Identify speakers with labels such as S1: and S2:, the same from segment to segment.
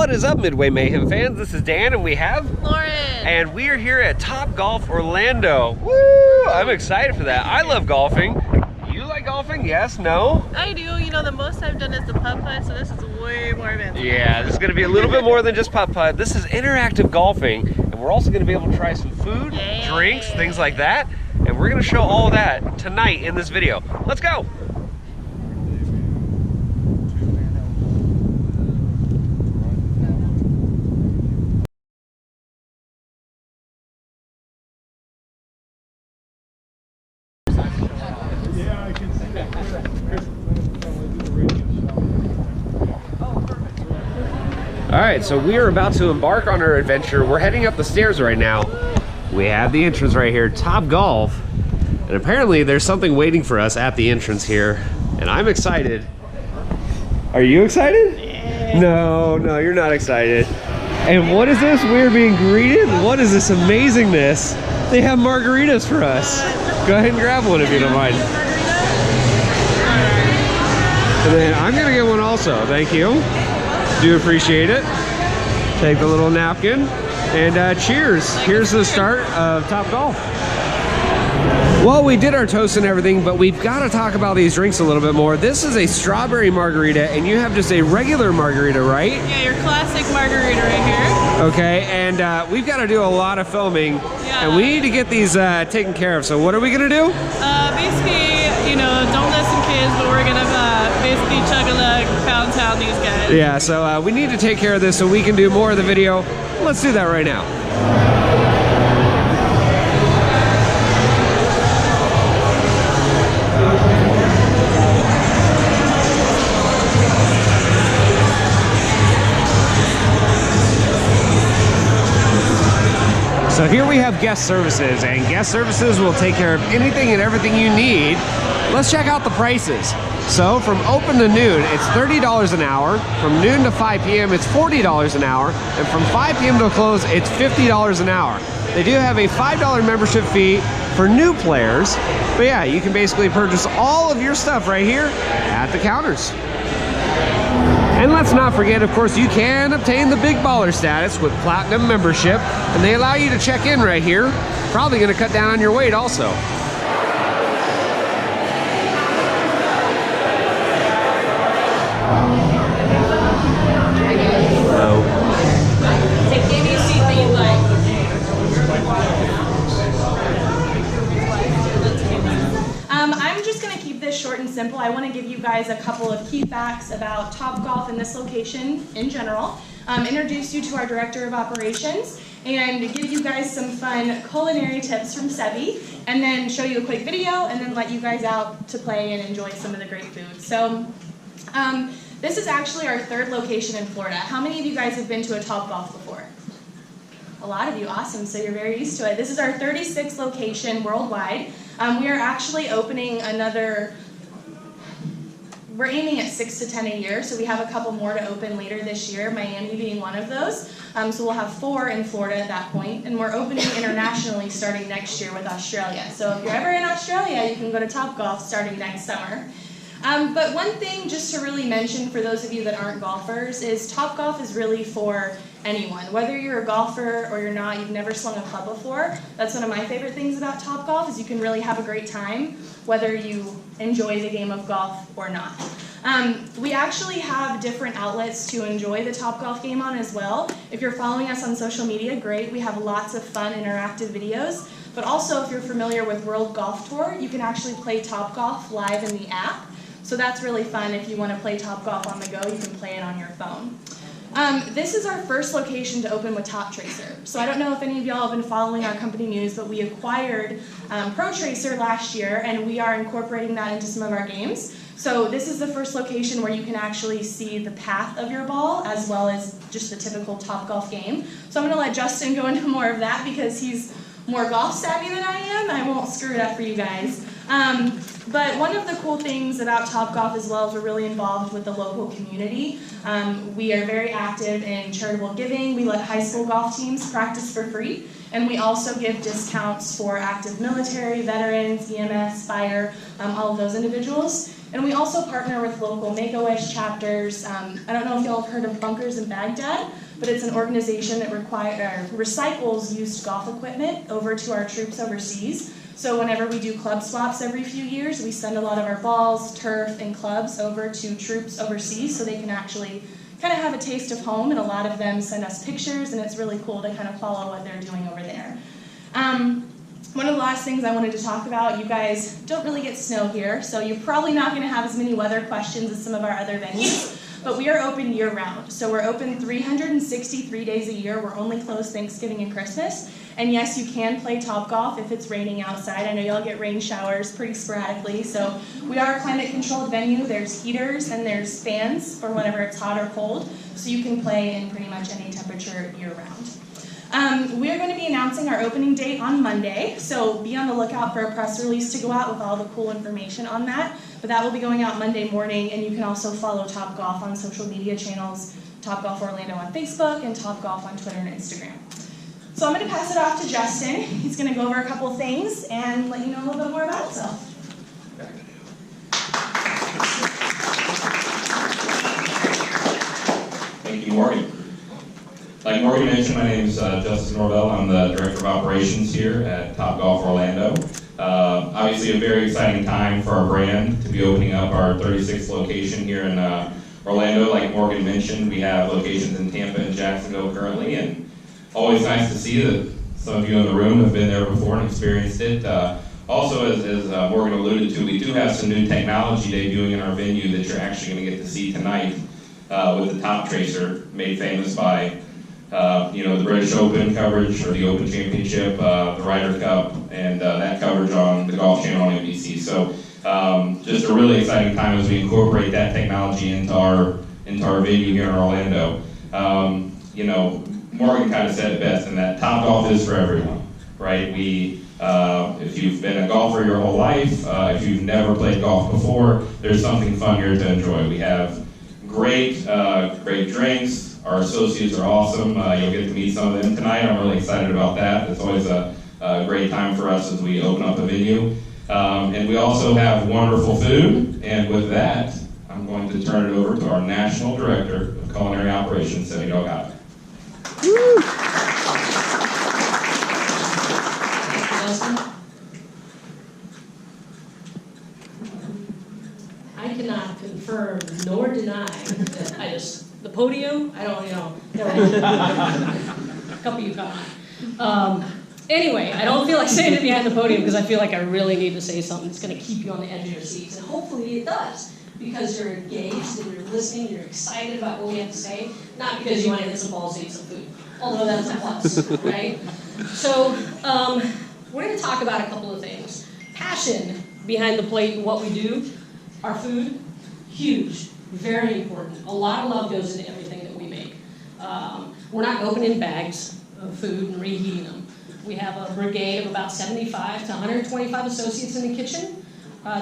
S1: What is up, Midway Mayhem fans? This is Dan, and we have
S2: Lauren.
S1: And we are here at Topgolf Orlando. Woo! I'm excited for that. I love golfing. You like golfing? Yes? No?
S2: I do. You know, the most I've done is the putt-putt, so this is way more advanced.
S1: Yeah, this is going to be a little bit more than just putt-putt. This is interactive golfing, and we're also going to be able to try some food, drinks, things like that. And we're going to show all of that tonight in this video. Let's go! All right, so we are about to embark on our adventure. We're heading up the stairs right now. We have the entrance right here, Topgolf, and apparently there's something waiting for us at the entrance here, and I'm excited. Are you excited? Yeah. No, you're not excited. And what is this? We're being greeted? What is this amazingness? They have margaritas for us. Go ahead and grab one if you don't mind. And then I'm gonna get one also, thank you. Do appreciate it. Take the little napkin and cheers. Here's the start of Topgolf. Well, we did our toast and everything, but we've got to talk about these drinks a little bit more. This is a strawberry margarita, and you have just a regular margarita, right? Yeah, your classic margarita right here. Okay, and we've got to do a lot of filming, and we need to get these taken care of. So what are we gonna do?
S2: Basically, you know, don't listen, kids, but we're gonna basically chug-a-lug, pound town these guys.
S1: Yeah, so we need to take care of this so we can do more of the video. Let's do that right now. So here we have guest services, and guest services will take care of anything and everything you need. Let's check out the prices. So from open to noon, it's $30 an hour. From noon to 5 p.m., it's $40 an hour. And from 5 p.m. to close, it's $50 an hour. They do have a $5 membership fee for new players. But yeah, you can basically purchase all of your stuff right here at the counters. And let's not forget, of course, you can obtain the Big Baller status with Platinum membership, and they allow you to check in right here. Probably going to cut down on your weight also.
S2: Take any seat that you like. I'm just going to keep this short and simple. I want to give you guys a couple of key facts about Topgolf and this location in general. Introduce you to our Director of Operations, and give you guys some fun culinary tips from Sebi, and then show you a quick video, and then let you guys out to play and enjoy some of the great food. So, this is actually our third location in Florida. How many of you guys have been to a Topgolf before? A lot of you, awesome, so you're very used to it. This is our 36th location worldwide. We are actually opening another, we're aiming at 6 to 10 a year, so we have a couple more to open later this year, Miami being one of those. So we'll have 4 in Florida at that point, and we're opening internationally starting next year with Australia. So if you're ever in Australia, you can go to Topgolf starting next summer. But one thing just to really mention for those of you that aren't golfers is Topgolf is really for anyone. Whether you're a golfer or you're not, you've never slung a club before, that's one of my favorite things about Topgolf is you can really have a great time whether you enjoy the game of golf or not. We actually have different outlets to enjoy the Topgolf game on as well. If you're following us on social media, great. We have lots of fun interactive videos. But also if you're familiar with World Golf Tour, you can actually play Topgolf live in the app. So that's really fun. If you want to play Topgolf on the go, you can play it on your phone. This is our first location to open with Top Tracer. So I don't know if any of y'all have been following our company news, but we acquired Pro Tracer last year, and we are incorporating that into some of our games. So this is the first location where you can actually see the path of your ball, as well as just the typical Topgolf game. So I'm going to let Justin go into more of that because he's more golf savvy than I am. I won't screw it up for you guys. But one of the cool things about Topgolf as well is we're really involved with the local community. We are very active in charitable giving. We let high school golf teams practice for free. And we also give discounts for active military, veterans, EMS, fire, all of those individuals. And we also partner with local Make-A-Wish chapters. I don't know if y'all have heard of Bunkers in Baghdad, but it's an organization that recycles used golf equipment over to our troops overseas. So whenever we do club swaps every few years, we send a lot of our balls, turf, and clubs over to troops overseas so they can actually kind of have a taste of home, and a lot of them send us pictures, and it's really cool to kind of follow what they're doing over there. One of the last things I wanted to talk about, you guys don't really get snow here, so you're probably not going to have as many weather questions as some of our other venues, but we are open year-round. So we're open 363 days a year. We're only closed Thanksgiving and Christmas. And yes, you can play Topgolf if it's raining outside. I know y'all get rain showers pretty sporadically, so we are a climate-controlled venue. There's heaters and there's fans for whenever it's hot or cold, so you can play in pretty much any temperature year-round. We are going to be announcing our opening date on Monday, so be on the lookout for a press release to go out with all the cool information on that. But that will be going out Monday morning, and you can also follow Topgolf on social media channels, Topgolf Orlando on Facebook, and Topgolf on Twitter and Instagram. So I'm going to pass it off to Justin. He's going to go over a couple things and let you know a little bit more about himself.
S3: Thank you, Morgan. Like Morgan mentioned, my name is Justin Norvell. I'm the Director of Operations here at Topgolf Orlando. Obviously a very exciting time for our brand to be opening up our 36th location here in Orlando. Like Morgan mentioned, we have locations in Tampa and Jacksonville currently, and always nice to see that some of you in the room have been there before and experienced it. Also, as Morgan alluded to, we do have some new technology debuting in our venue that you're actually going to get to see tonight with the Top Tracer, made famous by the British Open coverage, or the Open Championship, the Ryder Cup, and that coverage on the Golf Channel on NBC. So just a really exciting time as we incorporate that technology into our venue here in Orlando. Morgan kind of said it best in that Topgolf is for everyone, right? If you've been a golfer your whole life, if you've never played golf before, there's something fun here to enjoy. We have great drinks. Our associates are awesome. You'll get to meet some of them tonight. I'm really excited about that. It's always a great time for us as we open up the venue. And we also have wonderful food. And with that, I'm going to turn it over to our National Director of Culinary Operations, Cindy Delgado.
S4: I cannot confirm nor deny that the podium, I don't know. A couple of you caught. Anyway, I don't feel like saying it behind the podium because I feel like I really need to say something that's going to keep you on the edge of your seats. And hopefully it does, because you're engaged and you're listening, you're excited about what we have to say, not because you want to hit some balls and eat some food, although that's a plus, right? So we're going to talk about a couple of things. Passion behind the plate and what we do. Our food, huge, very important. A lot of love goes into everything that we make. We're not opening bags of food and reheating them. We have a brigade of about 75 to 125 associates in the kitchen,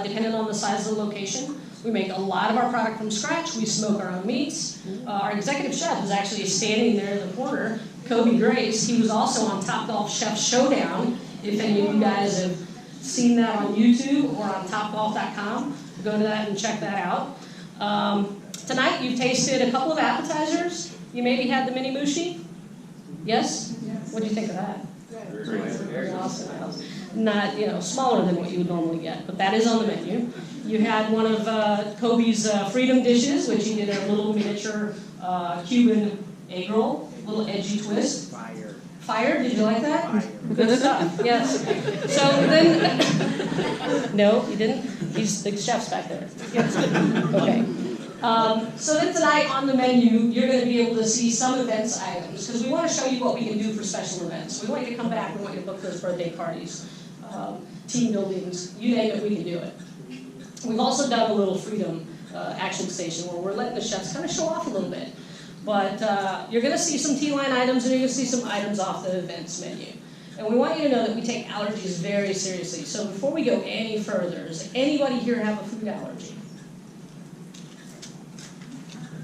S4: depending on the size of the location. We make a lot of our product from scratch. We smoke our own meats. Our executive chef is actually standing there in the corner, Kobe Grace. He was also on Topgolf Chef Showdown. If any of you guys have seen that on YouTube or on topgolf.com, go to that and check that out. Tonight you've tasted a couple of appetizers. You maybe had the mini mushi? Yes? What do you think of that? Very awesome. Not, smaller than what you would normally get, but that is on the menu. You had one of Kobe's freedom dishes, which he did a little miniature Cuban egg roll, little edgy twist. Fire, did you like that? Fire. Good stuff, yes. So then, no, you didn't? The chef's back there. Yes. Okay. So then tonight on the menu, you're going to be able to see some events items, because we want to show you what we can do for special events. We want you to come back, we want you to book those birthday parties, team buildings, you name it, we can do it. We've also done a little freedom action station where we're letting the chefs kind of show off a little bit. But you're going to see some T-line items, and you're going to see some items off the events menu. And we want you to know that we take allergies very seriously. So before we go any further, does anybody here have a food allergy?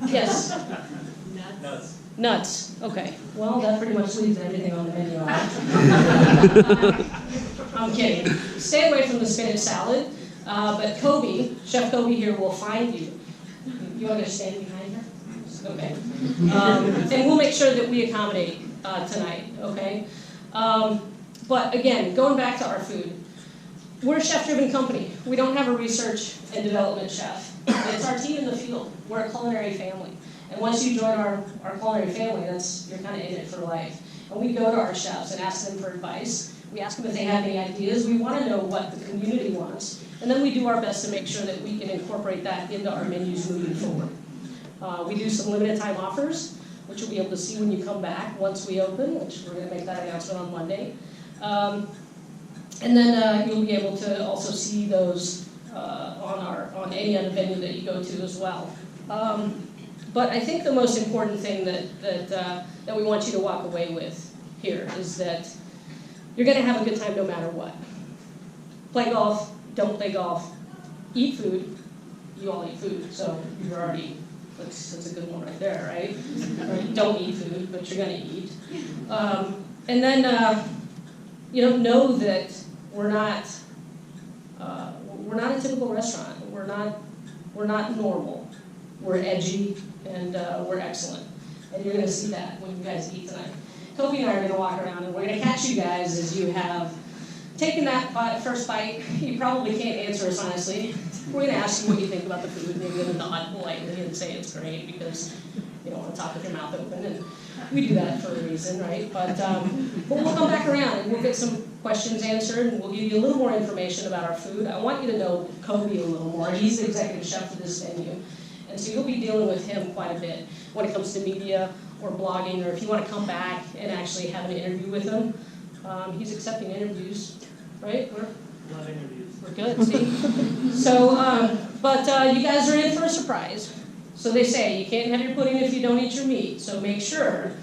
S4: Yes?
S5: Nuts.
S4: Nuts. Okay. Well, that pretty much leaves everything on the menu out. I'm kidding. Stay away from the spinach salad. But Kobe, Chef Kobe here will find you. You want me to stand behind her? Okay. And we'll make sure that we accommodate tonight, okay? But again, going back to our food, we're a chef-driven company. We don't have a research and development chef. It's our team in the field. We're a culinary family. And once you join our culinary family, you're kind of in it for life. And we go to our chefs and ask them for advice. We ask them if they have any ideas. We want to know what the community wants. And then we do our best to make sure that we can incorporate that into our menus moving forward. We do some limited time offers, which you'll be able to see when you come back once we open, which we're going to make that announcement on Monday. And then you'll be able to also see those on any other venue that you go to as well. But I think the most important thing that we want you to walk away with here is that you're going to have a good time no matter what. Play golf, don't play golf, eat food. You all eat food, so you're already, that's a good one right there, right? Or you don't eat food, but you're going to eat. And then, know that we're not a typical restaurant. We're not normal. We're edgy and we're excellent. And you're going to see that when you guys eat tonight. Kobe and I are going to walk around and we're going to catch you guys as you have taken that first bite. You probably can't answer us honestly. We're going to ask you what you think about the food. Maybe you're going to nod politely and say it's great because you don't want to talk with your mouth open. And we do that for a reason, right? But we'll come back around and we'll get some questions answered and we'll give you a little more information about our food. I want you to know Kobe a little more. He's the executive chef for this venue. And so you'll be dealing with him quite a bit when it comes to media or blogging, or if you want to come back and actually have an interview with him. He's accepting interviews, right?
S5: Love interviews.
S4: We're good, see? So, but you guys are in for a surprise. So they say you can't have your pudding if you don't eat your meat. So make sure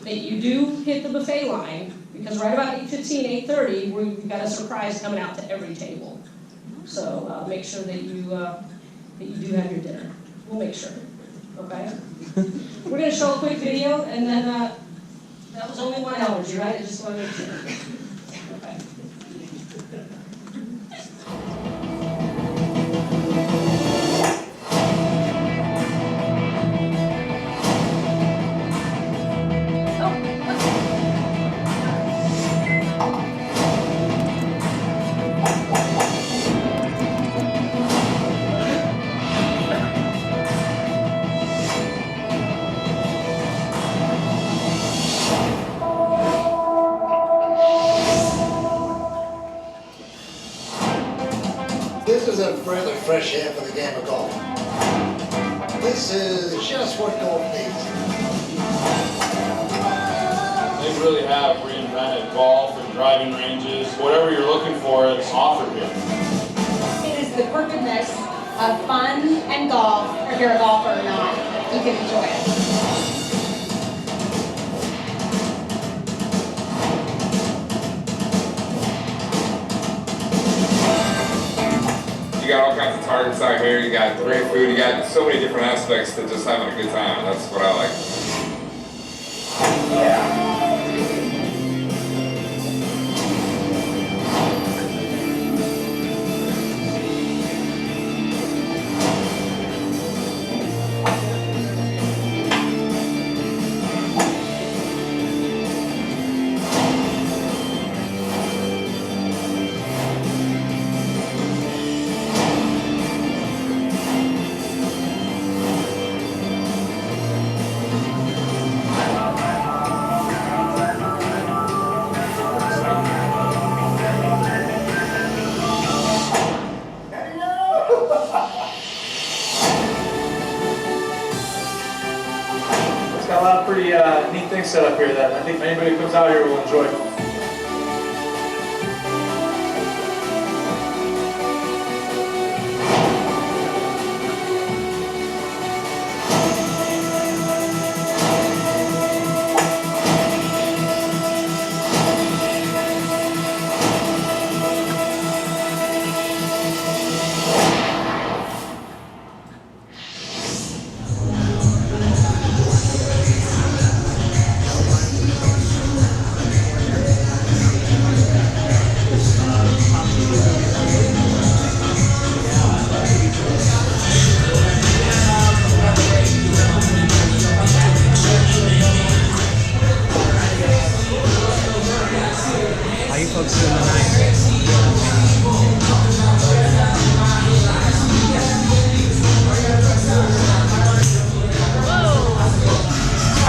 S4: that you do hit the buffet line, because right about 8:15, 8:30, we've got a surprise coming out to every table. So make sure that you do have your dinner. We'll make sure, okay? We're going to show a quick video, and then that was only one allergy, right? I just want to make sure. Okay.
S6: This is a breath of fresh air for the game of golf. This is just what golf needs.
S7: They really have reinvented golf and driving ranges. Whatever you're looking for, it's offered here.
S8: It is the perfect mix of fun and golf, if you're a golfer or not. You can enjoy it.
S9: You got all kinds of targets out here, you got great food, you got so many different aspects to just having a good time. That's what I like. Yeah.
S5: Got a lot of pretty neat things set up here that I think anybody who comes out here will enjoy.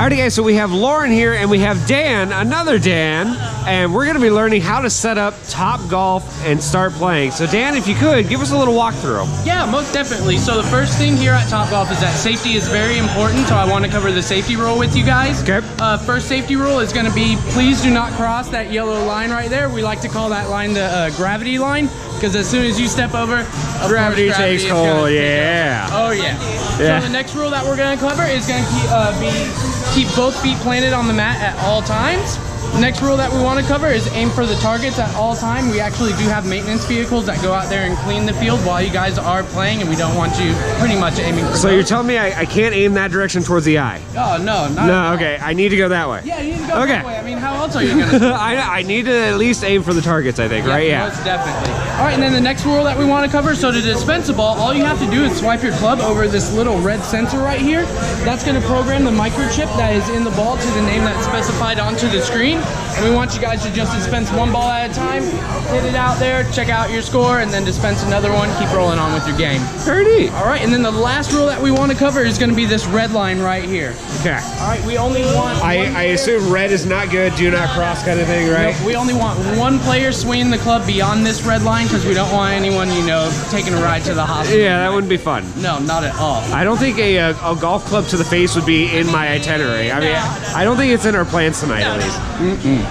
S1: Alrighty guys, so we have Lauren here and we have Dan, another Dan, and we're gonna be learning how to set up Topgolf and start playing. So Dan, if you could, give us a little walkthrough.
S10: Yeah, most definitely. So the first thing here at Topgolf is that safety is very important, so I want to cover the safety rule with you guys.
S1: Okay.
S10: First safety rule is going to be, please do not cross that yellow line right there. We like to call that line the gravity line, because as soon as you step over,
S1: Gravity takes
S10: is
S1: hold,
S10: gonna take
S1: yeah.
S10: over. Oh yeah.
S1: Yeah.
S10: So the next rule that we're going to cover is going to keep both feet planted on the mat at all times. The next rule that we want to cover is aim for the targets at all time. We actually do have maintenance vehicles that go out there and clean the field while you guys are playing, and we don't want you pretty much aiming for
S1: So
S10: those.
S1: you're telling me I can't aim that direction towards the eye?
S10: Oh, no, not at
S1: No,
S10: all.
S1: okay, I need to go that way.
S10: Yeah, you need to go
S1: Okay.
S10: that way. I mean, how else are you going to
S1: I need to at least aim for the targets, I think, right? Yeah.
S10: Most definitely. All right, and then the next rule that we want to cover, so to dispense a ball, all you have to do is swipe your club over this little red sensor right here. That's going to program the microchip that is in the ball to the name that's specified onto the screen. And we want you guys to just dispense one ball at a time, hit it out there, check out your score, and then dispense another one, keep rolling on with your game.
S1: Very neat.
S10: All right, and then the last rule that we want to cover is going to be this red line right here.
S1: Okay.
S10: All right, we only want
S1: I assume red is not good, do not cross kind of thing, right?
S10: Nope, we only want one player swinging the club beyond this red line because we don't want anyone, you know, taking a ride to the hospital.
S1: Yeah, that wouldn't be fun.
S10: No, not at all.
S1: I don't think a golf club to the face would be in my itinerary. I mean, I don't think it's in our plans tonight, at least.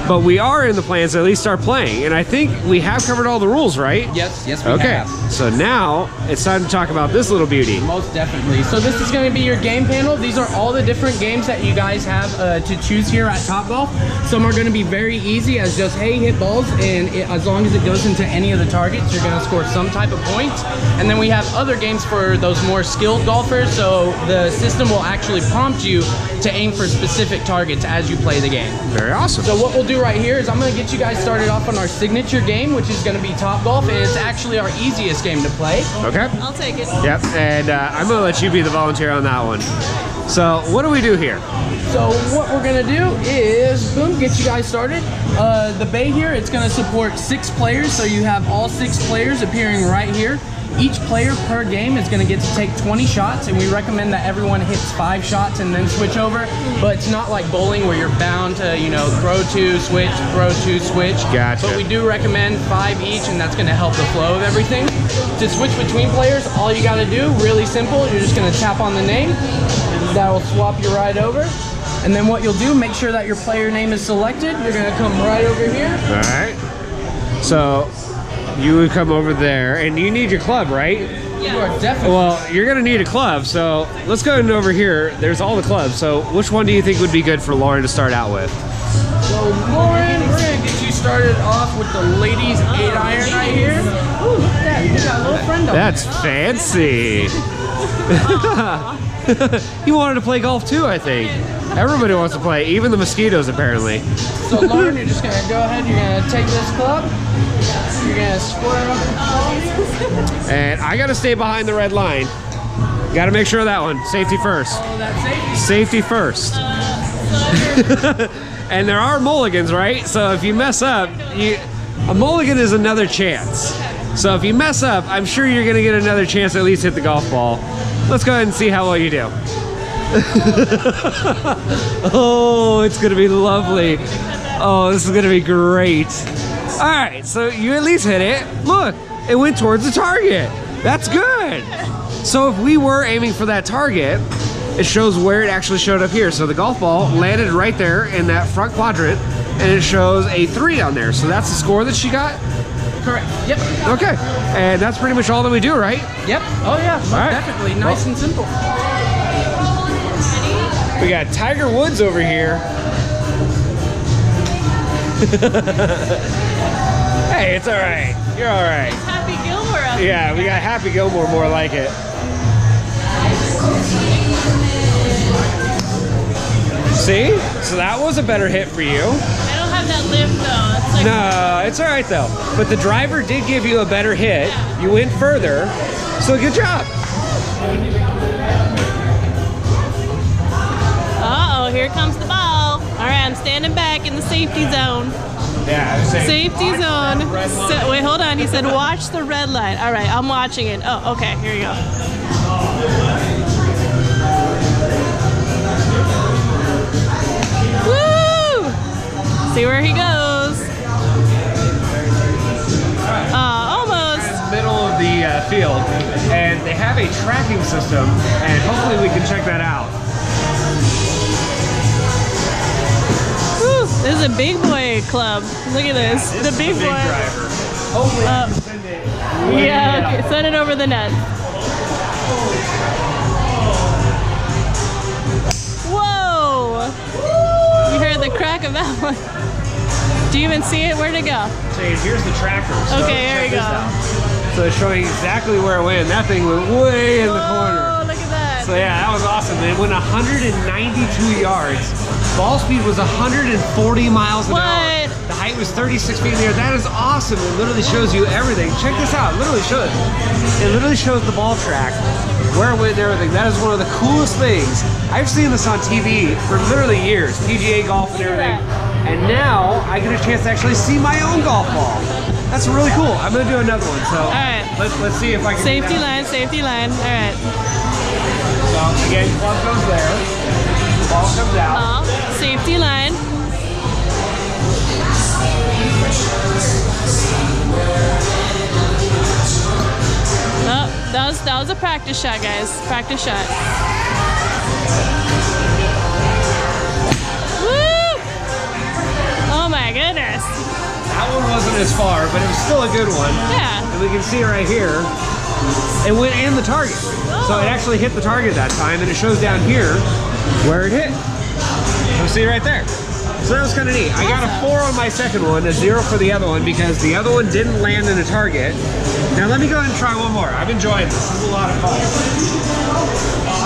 S1: But we are in the plans to at least start playing, and I think we have covered all the rules, right?
S10: Yes, we
S1: Okay,
S10: have.
S1: so now it's time to talk about this little beauty.
S10: Most definitely. So this is going to be your game panel. These are all the different games that you guys have to choose here at Topgolf. Some are going to be very easy as just, hey, hit balls, and as long as it goes into any of the targets, you're going to score some type of points. And then we have other games for those more skilled golfers, so the system will actually prompt you to aim for specific targets as you play the game.
S1: Very awesome.
S10: So what we'll do right here is I'm going to get you guys started off on our signature game, which is going to be Topgolf, and it's actually our easiest game to play.
S1: Okay.
S2: I'll take it.
S1: Yep, and I'm gonna let you be the volunteer on that one. So what do we do here?
S10: So what we're gonna do is, boom, get you guys started. The bay here, it's gonna support 6 players, so you have all 6 players appearing right here. Each player per game is gonna get to take 20 shots, and we recommend that everyone hits 5 shots and then switch over. But it's not like bowling where you're bound to, you know, throw 2, switch, throw 2, switch.
S1: Gotcha.
S10: But we do recommend 5 each, and that's gonna help the flow of everything. To switch between players, all you gotta do, really simple, you're just gonna tap on the name. That'll swap you right over. And then what you'll do, make sure that your player name is selected. You're gonna come right over here.
S1: All right. So you would come over there, and you need your club, right?
S10: You are definitely.
S1: Well, you're gonna need a club, so let's go and over here. There's all the clubs. So which one do you think would be good for Lauren to start out with?
S10: So Lauren, we're gonna get you started off with the ladies 8-iron right here. Ooh, look at that. You got a little friend on
S1: That's fancy. He wanted to play golf too, I think. Everybody wants to play, even the mosquitoes apparently.
S10: So Lauren, you're just gonna go ahead, you're gonna take this club, you're gonna square up.
S1: And I gotta stay behind the red line. Gotta make sure of that one. Safety first.
S10: Follow that safety.
S1: Safety first. And there are mulligans, right? So if you mess up, a mulligan is another chance. So if you mess up, I'm sure you're gonna get another chance to at least hit the golf ball. Let's go ahead and see how well you do. Oh, it's gonna be lovely. Oh, this is gonna be great. All right, so you at least hit it. Look, it went towards the target. That's good. So if we were aiming for that target, it shows where it actually showed up here. So the golf ball landed right there in that front quadrant, and it shows a 3 on there. So that's the score that she got?
S10: Correct. Yep.
S1: Okay, and that's pretty much all that we do, right?
S10: Yep. Oh yeah, most
S1: right.
S10: definitely. Nice and simple.
S1: We got Tiger Woods over here. Hey, it's all right. You're all right.
S2: Happy Gilmore up here.
S1: Yeah, we got Happy Gilmore more like it. See? So that was a better hit for you.
S2: I don't have that lift though. It's like
S1: No, it's all right though. But the driver did give you a better hit. You went further. So good job.
S2: Uh-oh, here comes the ball. All right, I'm standing back in the safety zone.
S1: Yeah,
S2: Safety zone. So, wait, hold on. He said watch the red line. All right, I'm watching it. Oh, okay, here you go.
S1: and they have a tracking system, and hopefully we can check that out.
S11: Woo, this is a big boy club. Look at this.
S1: Yeah,
S11: the big boy.
S1: driver. Hopefully I can send it way
S11: Yeah,
S1: out.
S11: okay, send it over the net. Whoa! You heard the crack of that one. Do you even see it? Where'd it go?
S1: So here's the tracker. So
S11: Okay, there
S1: check
S11: we
S1: this
S11: go.
S1: out. So it's showing exactly where it went. That thing went way in the corner.
S11: Oh, look at that.
S1: So yeah, that was awesome. It went 192 yards. Ball speed was 140 miles an hour.
S11: What?
S1: The height was 36 feet in the air. That is awesome. It literally shows you everything. Check this out. It literally shows. It literally shows the ball track, where it went and everything. That is one of the coolest things. I've seen this on TV for literally years. PGA golf and everything. And now I get a chance to actually see my own golf ball. That's really cool. I'm gonna do another one. So
S11: All right.
S1: let's see if I can.
S11: Safety line, safety line. All right.
S1: So again, club goes there. Ball comes out.
S11: Safety line. Oh, that was a practice shot, guys. Practice shot. Woo! Oh my goodness.
S1: That one wasn't as far, but it was still a good one.
S11: Yeah.
S1: And we can see it right here. It went in the target. So it actually hit the target that time, and it shows down here where it hit. So see right there. So that was kind of neat. I got a 4 on my second one, a 0 for the other one, because the other one didn't land in a target. Now let me go ahead and try one more. I'm enjoying this. This is a lot of fun.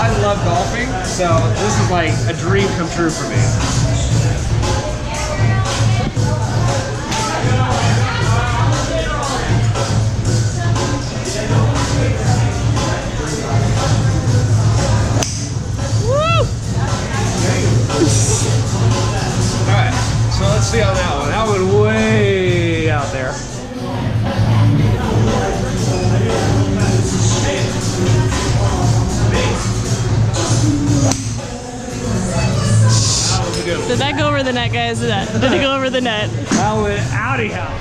S1: I love golfing, so this is like a dream come true for me. Alright, so let's see on that one. That one way out there. That was a good one.
S11: Did that go over the net, guys? Did it go over the net?
S1: That went outy hell.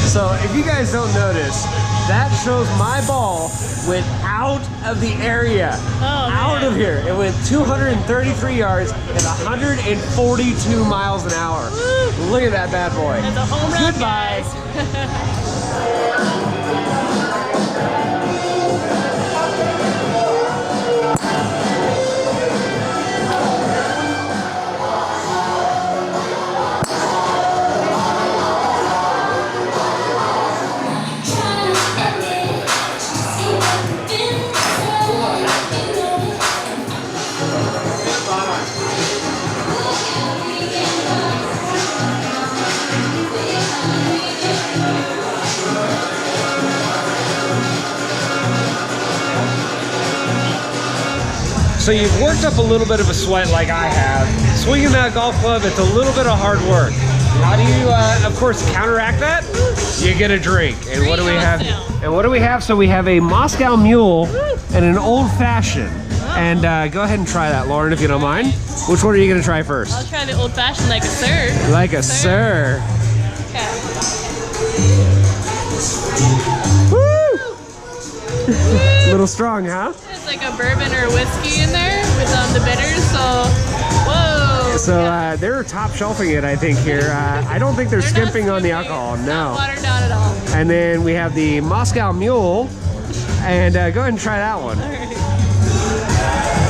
S1: So if you guys don't notice, that shows my ball went out of the area. Out of here. It went 233 yards and 142 miles an hour. Look at that bad boy.
S11: It's a home run,
S1: Goodbye. So you've worked up a little bit of a sweat like I have. Swinging that golf club, it's a little bit of hard work. How do you, of course, counteract that? You get a drink. And what do we have? And what do we have? So we have a Moscow Mule and an Old Fashioned. And go ahead and try that, Lauren, if you don't mind. Which one are you going to try first?
S11: I'll try the old fashioned like a sir.
S1: Like a sir.
S11: Okay.
S1: A little strong, huh?
S11: It's like a bourbon or whiskey in there with the bitters, so whoa.
S1: So they're top shelving it, I think, here. I don't think they're skimping on the alcohol, no.
S11: Not watered down at all.
S1: And then we have the Moscow Mule, and go ahead and try that one.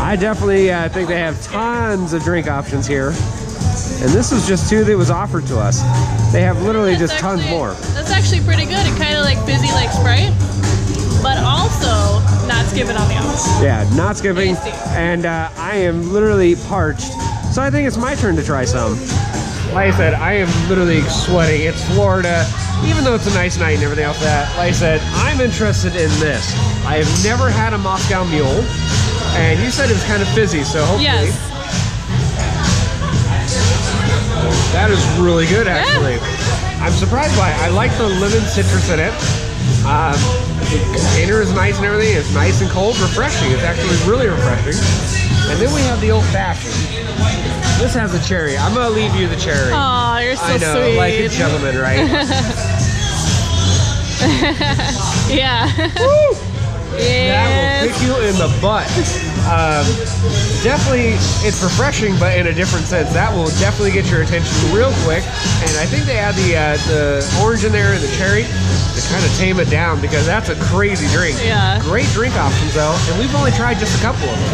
S1: I definitely think they have tons of drink options here. And this was just 2 that was offered to us. They have literally just tons more.
S11: That's actually pretty good. It kind of like fizzy like Sprite, but also not skipping on the alcohol.
S1: Yeah, not skipping. And I am literally parched. So I think it's my turn to try some. Like I said, I am literally sweating. It's Florida. Even though it's a nice night and everything else that, like I said, I'm interested in this. I have never had a Moscow Mule. And you said it was kind of fizzy, so hopefully.
S11: Yes.
S1: That is really good, actually. Yeah. I'm surprised by it. I like the lemon citrus in it. The container is nice and everything. It's nice and cold, refreshing. It's actually really refreshing. And then we have the old fashioned. This has a cherry. I'm gonna leave you the cherry.
S11: Oh, you're so
S1: I know,
S11: sweet.
S1: like a gentleman, right?
S11: Yeah.
S1: Woo!
S11: Yes.
S1: That will kick you in the butt. Definitely, it's refreshing, but in a different sense. That will definitely get your attention real quick. And I think they add the orange in there and the cherry to kind of tame it down because that's a crazy drink.
S11: Yeah.
S1: Great drink options though, and we've only tried just a couple of them.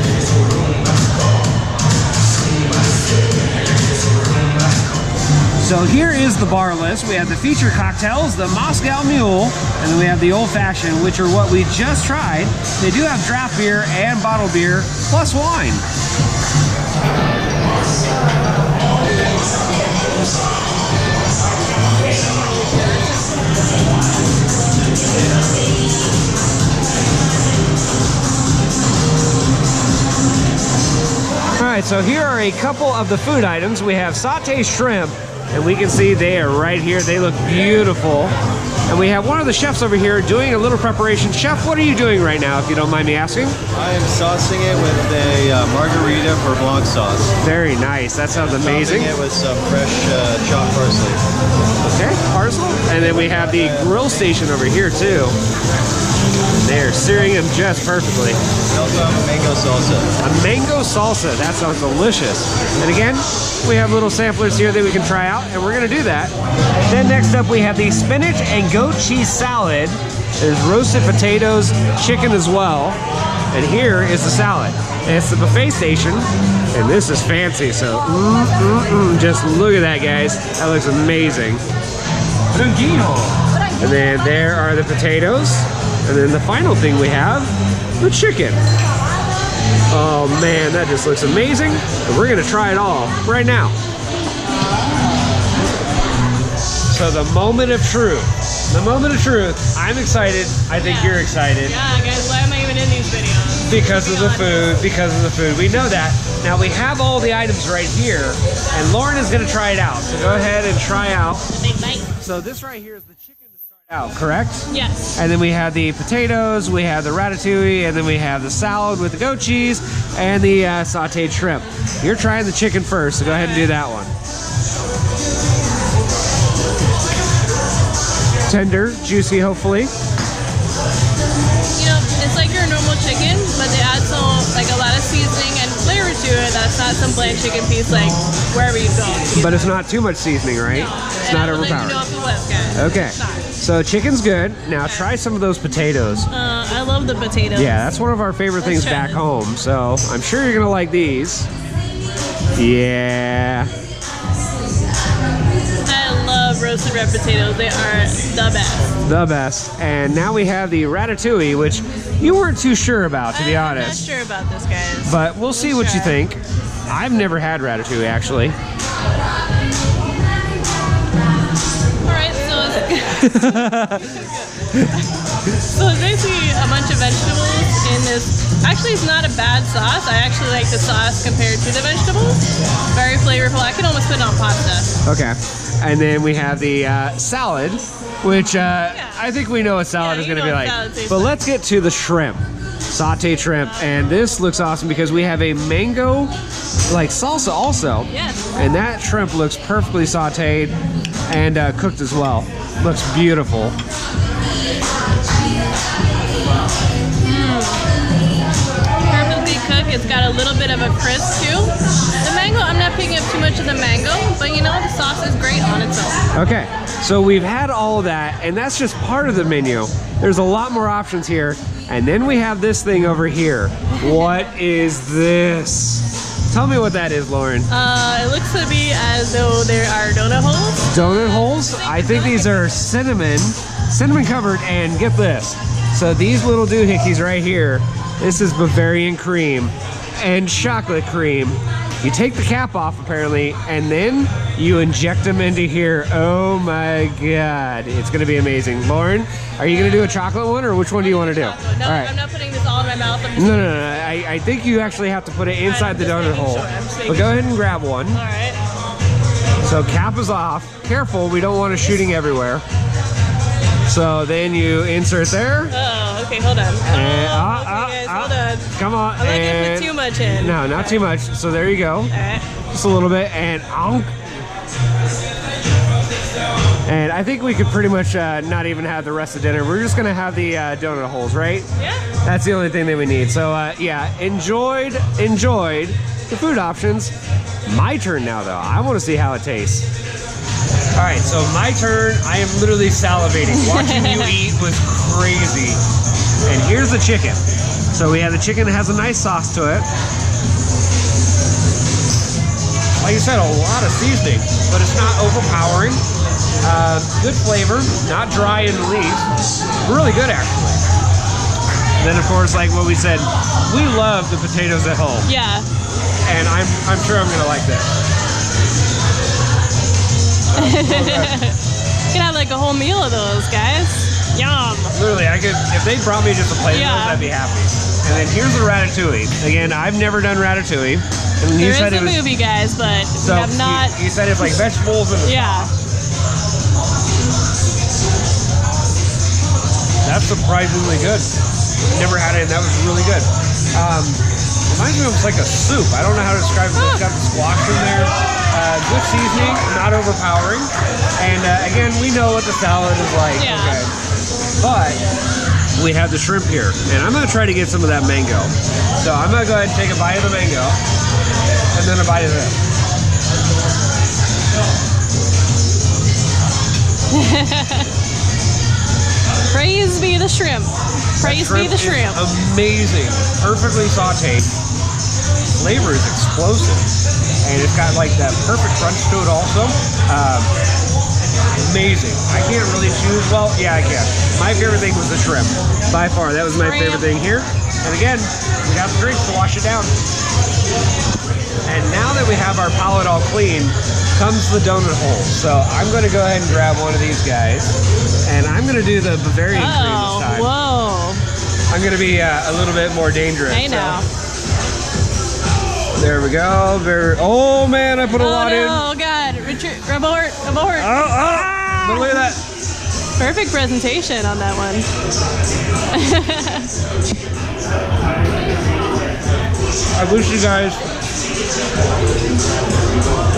S1: So here is the bar list. We have the feature cocktails, the Moscow Mule, and then we have the Old Fashioned, which are what we just tried. They do have draft beer and bottled beer, plus wine. All right, so here are a couple of the food items. We have sauté shrimp, and we can see they are right here. They look beautiful. And we have one of the chefs over here doing a little preparation. Chef, what are you doing right now, if you don't mind me asking?
S12: I am saucing it with a margarita for blanc sauce.
S1: Very nice. That sounds amazing.
S12: Topping it with some fresh chopped parsley.
S1: Okay, parsley. And then we have the grill station over here too. They're searing them just perfectly.
S12: We also have a mango salsa.
S1: A mango salsa. That sounds delicious. And again, we have little samplers here that we can try out, and we're going to do that. Then next up, we have the spinach and goat cheese salad. There's roasted potatoes, chicken as well. And here is the salad. And it's the buffet station, and this is fancy. So, just look at that, guys. That looks amazing. And then there are the potatoes. And then the final thing we have, the chicken. Oh man, that just looks amazing. And we're gonna try it all right now. So the moment of truth. The moment of truth. I'm excited. I think you're excited.
S11: Yeah, guys, why am I even in these videos?
S1: Because of the food, because of the food. We know that. Now we have all the items right here, and Lauren is gonna try it out. So go ahead and try out.
S11: The big bite.
S1: So this right here is the chicken to start out, correct?
S11: Yes.
S1: And then we have the potatoes, we have the ratatouille, and then we have the salad with the goat cheese and the sauteed shrimp. You're trying the chicken first, so go ahead and do that one. Tender, juicy, hopefully.
S11: You know, it's like your normal chicken, but they add some, like a lot of seasoning and flavor to it. That's not some bland chicken piece like wherever you go.
S1: But it's not too much seasoning, right?
S11: No.
S1: It's not overpowering.
S11: You know if it was, guys.
S1: Okay, so chicken's good. Now try some of those potatoes.
S11: I love the potatoes.
S1: Yeah, that's one of our favorite things
S11: try
S1: back
S11: this.
S1: home. So I'm sure you're gonna like these. Yeah.
S11: I love roasted red potatoes. They are the best.
S1: The best. And now we have the ratatouille, which you weren't too sure about, to be honest.
S11: I'm not sure about this, guys.
S1: But we'll see what you think. I've never had ratatouille, actually.
S11: Alright, so it's basically a bunch of vegetables in this. Actually, it's not a bad sauce. I actually like the sauce compared to the vegetables. Very flavorful. I can almost put it on pasta.
S1: Okay. And then we have the salad, which I think we know what salad is going to be like. But let's get to the shrimp. Sauteed shrimp. And this looks awesome because we have a mango like salsa also.
S11: Yes.
S1: And that shrimp looks perfectly sauteed and cooked as well. Looks beautiful.
S11: Perfectly cooked. It's got a little bit of a crisp too. The mango, I'm not picking up too much of the mango, but you know, the sauce is great on its own.
S1: Okay, so we've had all of that, and that's just part of the menu. There's a lot more options here. And then we have this thing over here. What is this? Tell me what that is, Lauren.
S11: It looks to be as though there are donut holes.
S1: Donut holes? I think these are cinnamon covered, and get this. So these little doohickeys right here, this is Bavarian cream and chocolate cream. You take the cap off apparently, and then you inject them into here. Oh my God, it's gonna be amazing. Lauren, are you gonna do a chocolate one, or which one do you wanna do?
S11: No,
S1: All right.
S11: I'm not putting this all in my mouth. I'm just
S1: No. I think you actually have to put it inside the donut hole. But go ahead and grab one.
S11: All right.
S1: So cap is off. Careful, we don't want it shooting everywhere. So then you insert there.
S11: Oh, Okay, hold on. Okay, guys, hold on.
S1: Come on.
S11: I'm not gonna put too much in.
S1: No, not too much. So there you go.
S11: All right.
S1: Just a little bit, and and I think we could pretty much not even have the rest of dinner. We're just gonna have the donut holes, right?
S11: Yeah.
S1: That's the only thing that we need. So yeah, enjoyed the food options. My turn now, though. I want to see how it tastes. All right, so my turn. I am literally salivating. Watching you eat was crazy. And here's the chicken. So we have the chicken that has a nice sauce to it. Like you said, a lot of seasoning, but it's not overpowering. Good flavor, not dry in the least. Really good, actually. And then, of course, like what we said, we love the potatoes at home.
S11: Yeah.
S1: And I'm sure I'm gonna like this.
S11: You can have like a whole meal of those, guys. Yum.
S1: Literally, I could, if they brought me just a plate of those, I'd be happy. And then here's the ratatouille. Again, I've never done ratatouille. And
S11: There
S1: you
S11: is
S1: said
S11: a
S1: it was,
S11: movie, guys, but
S1: so
S11: we have not.
S1: You said it's like vegetables and That's surprisingly good. Never had it, and that was really good. Reminds me of like a soup. I don't know how to describe it. It's got the squash in there. Good seasoning, not overpowering. And again, we know what the salad is like.
S11: Yeah.
S1: Okay. But we have the shrimp here, and I'm gonna try to get some of that mango. So I'm gonna go ahead and take a bite of the mango, and then a bite of this.
S11: Praise be the shrimp. Praise be the shrimp.
S1: Amazing, perfectly sauteed. Flavor is explosive, and it's got like that perfect crunch to it also. Amazing. I can't really choose. Well, yeah, I can. My favorite thing was the shrimp. By far, that was my favorite thing here. And again, we got the drinks to wash it down. And now that we have our palate all clean, comes the donut hole. So I'm going to go ahead and grab one of these guys, and I'm going to do the Bavarian cream this time.
S11: Whoa.
S1: I'm going to be a little bit more dangerous.
S11: I know.
S1: There we go. Oh man, I put a lot in.
S11: Oh God, Richard, abort.
S1: But look at that.
S11: Perfect presentation on that one.
S1: I wish you guys.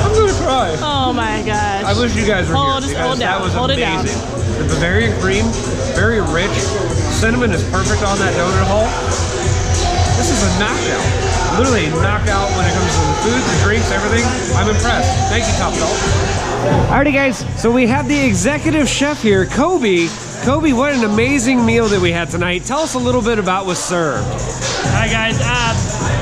S1: I'm gonna cry.
S11: Oh my gosh.
S1: I wish you guys were here because
S11: hold
S1: that
S11: down,
S1: was
S11: hold it down.
S1: amazing. The Bavarian cream, very rich. Cinnamon is perfect on that donut hole. This is a knockout. Literally a knockout when it comes to the food, the drinks, everything. I'm impressed. Thank you, Topgolf. Alrighty, guys. So we have the executive chef here, Kobe. Kobe, what an amazing meal that we had tonight. Tell us a little bit about what's served.
S13: Hi guys.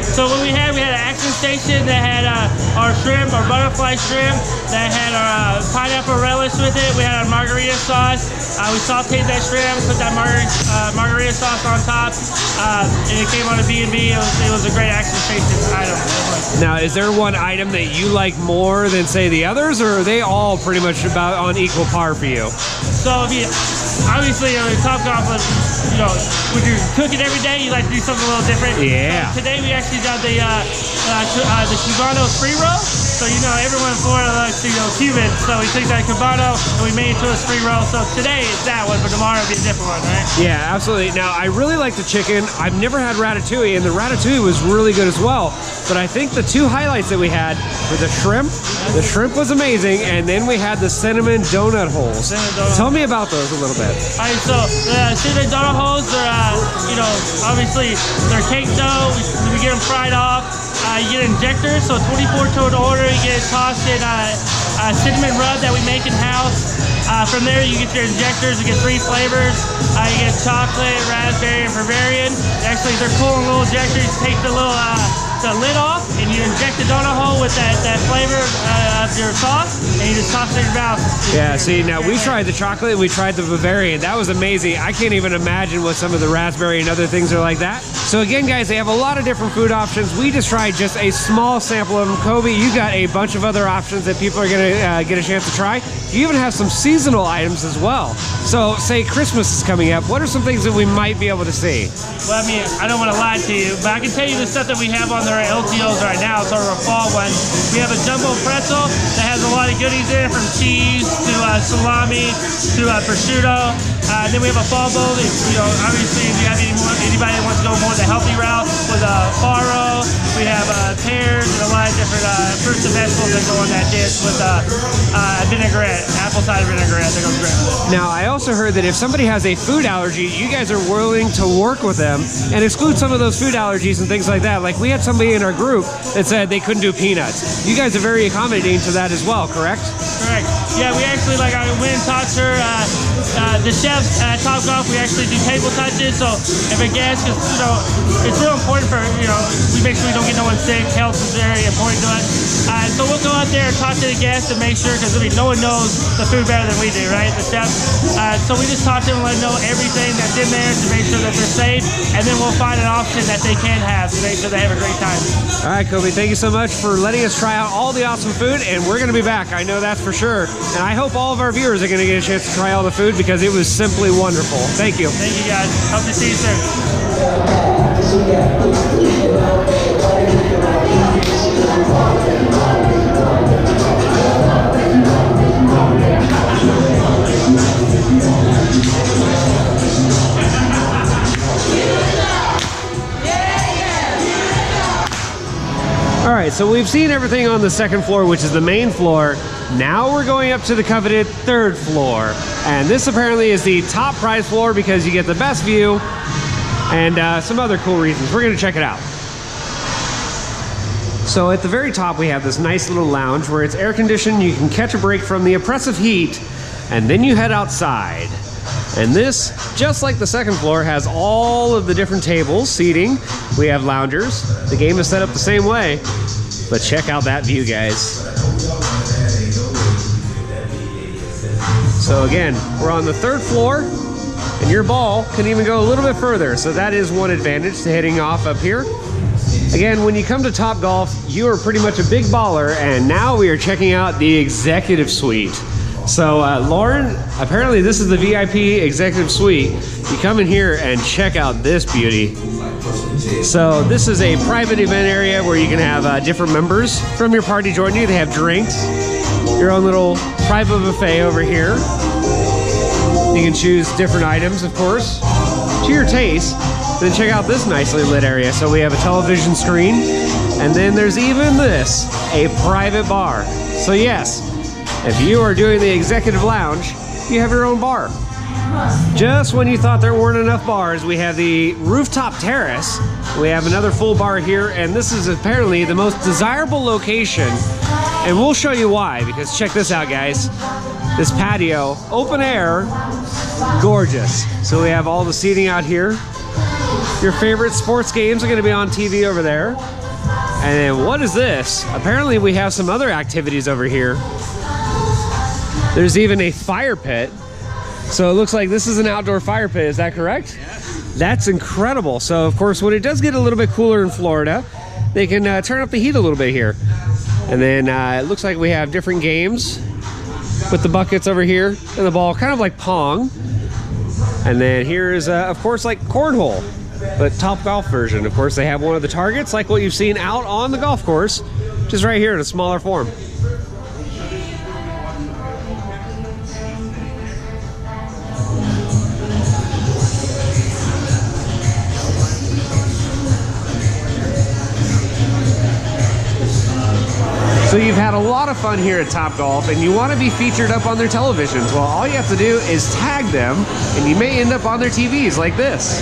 S13: So what we had an action station that had our shrimp, our butterfly shrimp, that had our pineapple relish with it. We had our margarita sauce. We sauteed that shrimp, put that margarita sauce on top, and it came on a B&B. It was a great action station item.
S1: Now, is there one item that you like more than, say, the others, or are they all pretty much about on equal par for you?
S13: So, obviously, Topgolf, when you're cooking every day, you like to do something a little different.
S1: Yeah.
S13: So today we actually got the Cubano free roll. So everyone in Florida likes Cuban. So we took that Cubano and we made it to a free roll. So today it's that one, but tomorrow it'll be a different one, right?
S1: Yeah, absolutely. Now, I really like the chicken. I've never had ratatouille, and the ratatouille was really good as well. But I think the two highlights that we had were the shrimp. The shrimp was amazing, and then we had the cinnamon donut holes. Tell me about those a little bit.
S13: All right, so the cinnamon donut holes are, obviously they're cake dough. We get them fried off. You get injectors, so 24 to an order. You get tossed in cinnamon rub that we make in house. From there, you get your injectors. You get 3 flavors. You get chocolate, raspberry, and Bavarian. Actually, they're cool little injectors. You take the little the lid off, and you inject the donut hole with that flavor of your sauce, and you just toss it in your mouth.
S1: Yeah, see, now we tried the chocolate and we tried the Bavarian. That was amazing. I can't even imagine what some of the raspberry and other things are like that. So again, guys, they have a lot of different food options. We just tried just a small sample of them. Kobe, you got a bunch of other options that people are gonna get a chance to try. You even have some seasonal items as well. So say Christmas is coming up, what are some things that we might be able to see?
S13: Well, I don't want to lie to you, but I can tell you the stuff that we have on their LTOs right now. It's our fall one. We have a jumbo pretzel that has a lot of goodies in it, from cheese to salami to prosciutto. Then we have a fall bowl. Obviously, if you have anybody that wants to go more the healthy route with a farro, we have pears and a lot of different fruits and vegetables that go on that dish with vinaigrette, apple cider vinaigrette that goes great.
S1: Now, I also heard that if somebody has a food allergy, you guys are willing to work with them and exclude some of those food allergies and things like that. Like we had somebody in our group that said they couldn't do peanuts. You guys are very accommodating to that as well, correct?
S13: Correct. Yeah, we actually, I went and talked to her, the chefs at Topgolf, we actually do table touches, so if a guest, it's real important for, we make sure we don't get no one sick. Health is very important to us. So we'll go out there and talk to the guests and make sure, because no one knows the food better than we do, right? The chefs. So we just talk to them and let them know everything that's in there to make sure that they're safe, and then we'll find an option that they can have to make sure they have a great time.
S1: All right, Kobe, thank you so much for letting us try out all the awesome food, and we're going to be back. I know that's for sure. And I hope all of our viewers are going to get a chance to try all the food because it was simply wonderful. Thank you.
S13: Thank you, guys. Hope to see you soon.
S1: All right, so we've seen everything on the second floor, which is the main floor. Now we're going up to the coveted third floor. And this apparently is the top prize floor because you get the best view and some other cool reasons. We're gonna check it out. So at the very top, we have this nice little lounge where it's air conditioned. You can catch a break from the oppressive heat, and then you head outside. And this, just like the second floor, has all of the different tables, seating. We have loungers. The game is set up the same way, but check out that view, guys. So again, we're on the third floor, and your ball can even go a little bit further. So that is one advantage to hitting off up here. Again, when you come to Topgolf, you are pretty much a big baller, and now we are checking out the executive suite. So Lauren, apparently this is the VIP executive suite. You come in here and check out this beauty. So this is a private event area where you can have different members from your party join you. They have drinks, your own little private buffet over here. You can choose different items, of course, to your taste. Then check out this nicely lit area. So we have a television screen, and then there's even this, a private bar. So yes, if you are doing the executive lounge, you have your own bar. Just when you thought there weren't enough bars, we have the rooftop terrace. We have another full bar here, and this is apparently the most desirable location. And we'll show you why, because check this out, guys. This patio, open air, gorgeous. So we have all the seating out here. Your favorite sports games are gonna be on TV over there. And then what is this? Apparently we have some other activities over here. There's even a fire pit. So it looks like this is an outdoor fire pit, is that correct? Yes. That's incredible. So of course, when it does get a little bit cooler in Florida, they can turn up the heat a little bit here. And then it looks like we have different games with the buckets over here and the ball, kind of like Pong. And then here is, of course, like cornhole, but Topgolf version. Of course, they have one of the targets, like what you've seen out on the golf course, just right here in a smaller form. So you've had a lot of fun here at Topgolf, and you want to be featured up on their televisions. Well, all you have to do is tag them, and you may end up on their TVs like this.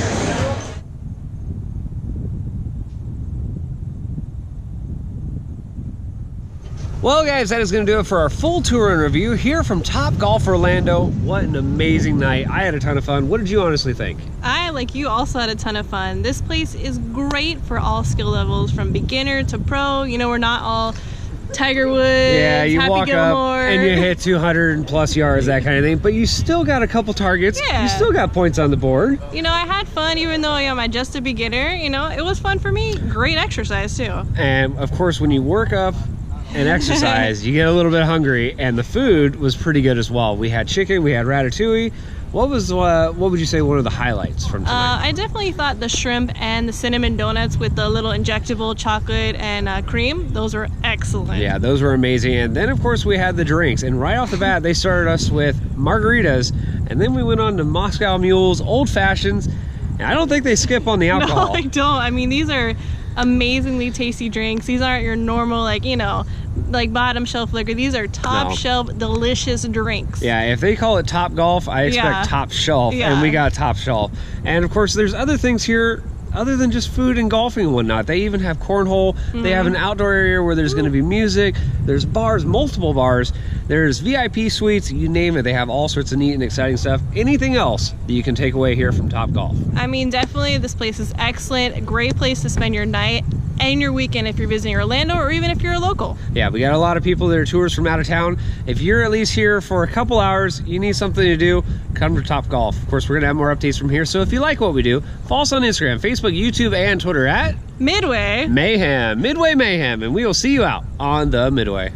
S1: Well, guys, that is going to do it for our full tour and review here from Topgolf Orlando. What an amazing night. I had a ton of fun. What did you honestly think?
S11: I, like you, also had a ton of fun. This place is great for all skill levels, from beginner to pro. You know, we're not all Tiger Woods,
S1: yeah, you
S11: Happy
S1: walk
S11: Gilmore.
S1: up and you hit 200 plus yards, that kind of thing, but you still got a couple targets.
S11: Yeah.
S1: You still got points on the board.
S11: You know, I had fun, even though I'm just a beginner. You know, it was fun for me. Great exercise too.
S1: And of course, when you work up and exercise, you get a little bit hungry, and the food was pretty good as well. We had chicken, we had ratatouille. What would you say one of the highlights from tonight?
S11: I definitely thought the shrimp and the cinnamon donuts with the little injectable chocolate and cream, those were excellent.
S1: Yeah, those were amazing. And then of course we had the drinks, and right off the bat they started us with margaritas And then we went on to Moscow Mules, Old Fashions. And I don't think they skip on the alcohol.
S11: No, I don't. I mean, these are amazingly tasty drinks. These aren't your normal, like, you know, like bottom shelf liquor. These are top shelf, delicious drinks.
S1: Yeah, if they call it Topgolf, I expect top shelf, and we got top shelf. And of course, there's other things here other than just food and golfing and whatnot. They even have cornhole. They have an outdoor area where there's going to be music. There's bars, multiple bars. There's VIP suites, you name it. They have all sorts of neat and exciting stuff. Anything else that you can take away here from Topgolf?
S11: I mean, definitely this place is excellent. A great place to spend your night and your weekend if you're visiting Orlando, or even if you're a local.
S1: Yeah, we got a lot of people that are tours from out of town. If you're at least here for a couple hours, you need something to do, come to Topgolf. Of course, we're gonna have more updates from here, so if you like what we do, follow us on Instagram, Facebook, YouTube, and Twitter at
S11: Midway
S1: Mayhem, Midway Mayhem, and we will see you out on the Midway.